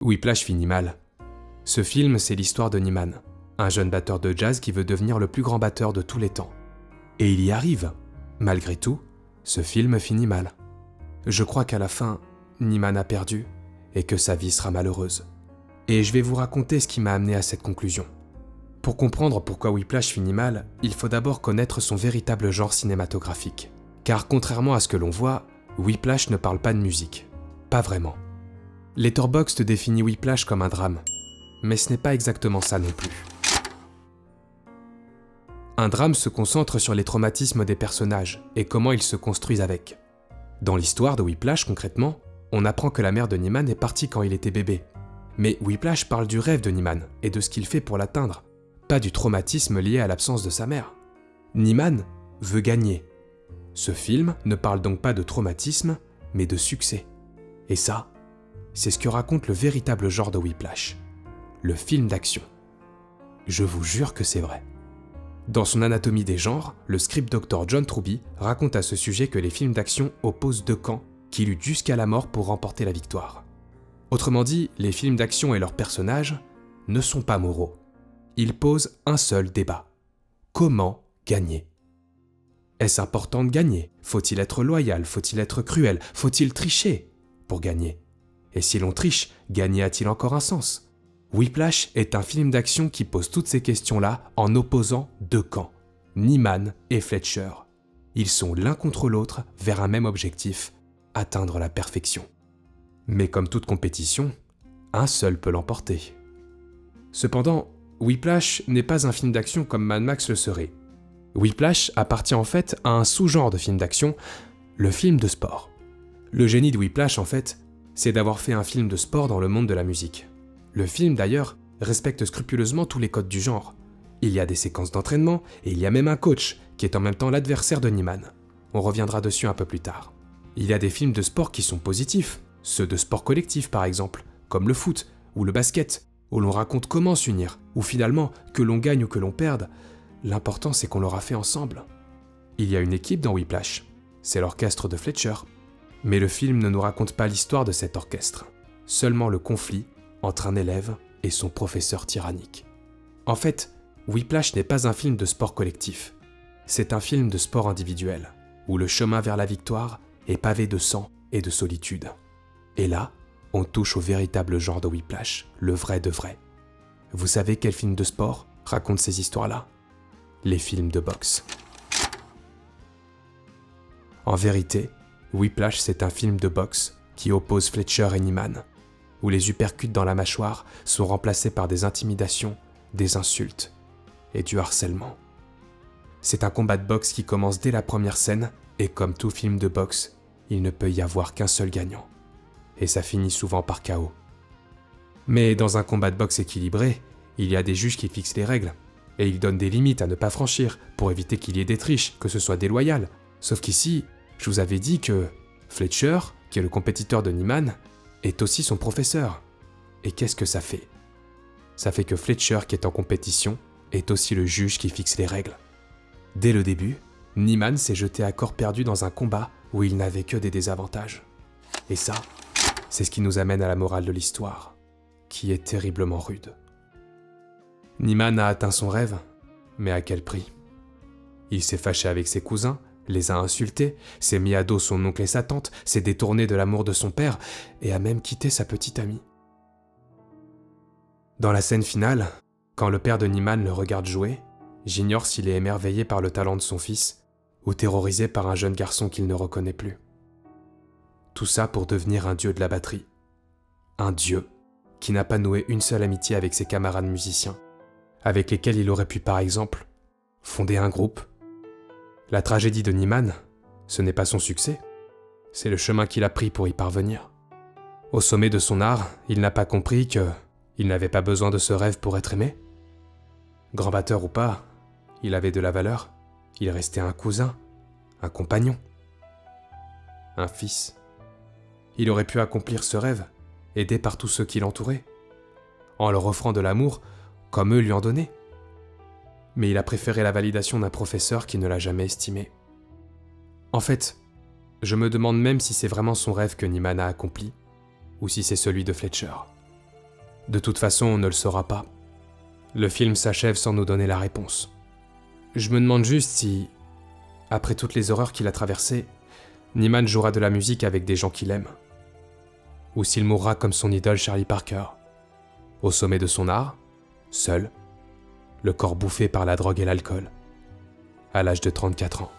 Whiplash finit mal. Ce film, c'est l'histoire de Nyman, un jeune batteur de jazz qui veut devenir le plus grand batteur de tous les temps. Et il y arrive. Malgré tout, ce film finit mal. Je crois qu'à la fin, Nyman a perdu et que sa vie sera malheureuse. Et je vais vous raconter ce qui m'a amené à cette conclusion. Pour comprendre pourquoi Whiplash finit mal, il faut d'abord connaître son véritable genre cinématographique. Car contrairement à ce que l'on voit, Whiplash ne parle pas de musique. Pas vraiment. Letterboxd définit Whiplash comme un drame, mais ce n'est pas exactement ça non plus. Un drame se concentre sur les traumatismes des personnages et comment ils se construisent avec. Dans l'histoire de Whiplash, concrètement, on apprend que la mère de Nyman est partie quand il était bébé. Mais Whiplash parle du rêve de Nyman et de ce qu'il fait pour l'atteindre, pas du traumatisme lié à l'absence de sa mère. Nyman veut gagner. Ce film ne parle donc pas de traumatisme, mais de succès. Et ça, c'est ce que raconte le véritable genre de Whiplash, le film d'action. Je vous jure que c'est vrai. Dans son Anatomie des genres, le script doctor John Truby raconte à ce sujet que les films d'action opposent deux camps qui luttent jusqu'à la mort pour remporter la victoire. Autrement dit, les films d'action et leurs personnages ne sont pas moraux. Ils posent un seul débat. Comment gagner ? Est-ce important de gagner ? Faut-il être loyal ? Faut-il être cruel ? Faut-il tricher pour gagner ? Et si l'on triche, gagner a-t-il encore un sens ? Whiplash est un film d'action qui pose toutes ces questions-là en opposant deux camps, Nyman et Fletcher. Ils sont l'un contre l'autre vers un même objectif, atteindre la perfection. Mais comme toute compétition, un seul peut l'emporter. Cependant, Whiplash n'est pas un film d'action comme Mad Max le serait. Whiplash appartient en fait à un sous-genre de film d'action, le film de sport. Le génie de Whiplash, en fait, c'est d'avoir fait un film de sport dans le monde de la musique. Le film, d'ailleurs, respecte scrupuleusement tous les codes du genre. Il y a des séquences d'entraînement et il y a même un coach qui est en même temps l'adversaire de Nyman. On reviendra dessus un peu plus tard. Il y a des films de sport qui sont positifs, ceux de sport collectif par exemple, comme le foot ou le basket, où l'on raconte comment s'unir, où finalement, que l'on gagne ou que l'on perde, l'important c'est qu'on l'aura fait ensemble. Il y a une équipe dans Whiplash, c'est l'orchestre de Fletcher. Mais le film ne nous raconte pas l'histoire de cet orchestre, seulement le conflit entre un élève et son professeur tyrannique. En fait, Whiplash n'est pas un film de sport collectif, c'est un film de sport individuel, où le chemin vers la victoire est pavé de sang et de solitude. Et là, on touche au véritable genre de Whiplash, le vrai de vrai. Vous savez quel film de sport raconte ces histoires-là ? Les films de boxe. En vérité, Whiplash, c'est un film de boxe qui oppose Fletcher et Nyman, où les uppercuts dans la mâchoire sont remplacés par des intimidations, des insultes et du harcèlement. C'est un combat de boxe qui commence dès la première scène, et comme tout film de boxe, il ne peut y avoir qu'un seul gagnant. Et ça finit souvent par KO. Mais dans un combat de boxe équilibré, il y a des juges qui fixent les règles, et ils donnent des limites à ne pas franchir pour éviter qu'il y ait des triches, que ce soit déloyal. Sauf qu'ici, je vous avais dit que Fletcher, qui est le compétiteur de Nyman, est aussi son professeur. Et qu'est-ce que ça fait ? Ça fait que Fletcher, qui est en compétition, est aussi le juge qui fixe les règles. Dès le début, Nyman s'est jeté à corps perdu dans un combat où il n'avait que des désavantages. Et ça, c'est ce qui nous amène à la morale de l'histoire, qui est terriblement rude. Nyman a atteint son rêve, mais à quel prix ? Il s'est fâché avec ses cousins, les a insultés, s'est mis à dos son oncle et sa tante, s'est détourné de l'amour de son père et a même quitté sa petite amie. Dans la scène finale, quand le père de Nyman le regarde jouer, j'ignore s'il est émerveillé par le talent de son fils ou terrorisé par un jeune garçon qu'il ne reconnaît plus. Tout ça pour devenir un dieu de la batterie. Un dieu qui n'a pas noué une seule amitié avec ses camarades musiciens, avec lesquels il aurait pu par exemple fonder un groupe. La tragédie de Nyman, ce n'est pas son succès, c'est le chemin qu'il a pris pour y parvenir. Au sommet de son art, il n'a pas compris qu'il n'avait pas besoin de ce rêve pour être aimé. Grand batteur ou pas, il avait de la valeur, il restait un cousin, un compagnon, un fils. Il aurait pu accomplir ce rêve, aidé par tous ceux qui l'entouraient, en leur offrant de l'amour comme eux lui en donnaient. Mais il a préféré la validation d'un professeur qui ne l'a jamais estimé. En fait, je me demande même si c'est vraiment son rêve que Nyman a accompli, ou si c'est celui de Fletcher. De toute façon, on ne le saura pas. Le film s'achève sans nous donner la réponse. Je me demande juste si, après toutes les horreurs qu'il a traversées, Nyman jouera de la musique avec des gens qu'il aime. Ou s'il mourra comme son idole Charlie Parker, au sommet de son art, seul, le corps bouffé par la drogue et l'alcool, à l'âge de 34 ans.